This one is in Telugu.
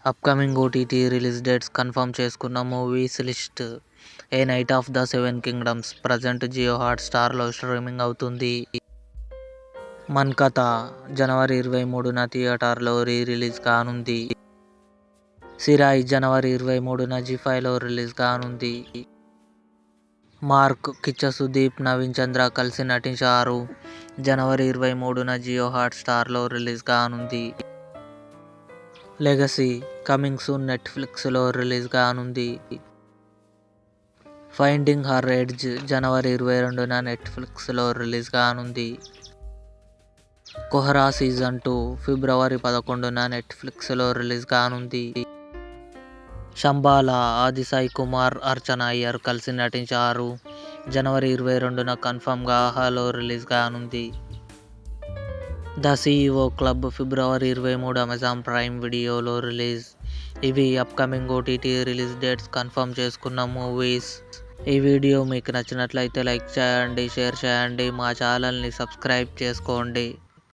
Upcoming OTT release dates confirm చేసుకున్న movies list. A Knight of the Seven Kingdoms present Jio హాట్స్టార్లో స్ట్రీమింగ్ అవుతుంది. మన్ కథ జనవరి 23న థియేటర్లో రిలీజ్ కానుంది. సిరాయ్ జనవరి 23న జీ5లో రిలీజ్ కానుంది. మార్క్, కిచ్చ సుదీప్, నవీన్ చంద్ర కలిసి నటించారు. జనవరి 23న జియో హాట్స్టార్లో రిలీజ్ కానుంది. లెగసీ కమింగ్ సూన్ నెట్ఫ్లిక్స్లో రిలీజ్ కానుంది. ఫైండింగ్ హర్ ఎడ్జ్ జనవరి 22న నెట్ఫ్లిక్స్లో రిలీజ్ కానుంది. కోహ్రా సీజన్ 2 ఫిబ్రవరి 11న నెట్ఫ్లిక్స్లో రిలీజ్ కానుంది. శంబాలా ఆది సాయి కుమార్, అర్చన అయ్యర్ కలిసి నటించారు. జనవరి 22న కన్ఫర్మ్గా ఆహాలో రిలీజ్ కానుంది. The CEO club February 23 Amazon prime వీడియోలో రిలీజ్. ఇవి upcoming OTT release dates confirm చేసుకున్న మూవీస్. ఈ వీడియో మీకు నచ్చినట్లయితే లైక్ చేయండి, షేర్ చేయండి, మా ఛానల్ని సబ్స్క్రైబ్ చేసుకోండి.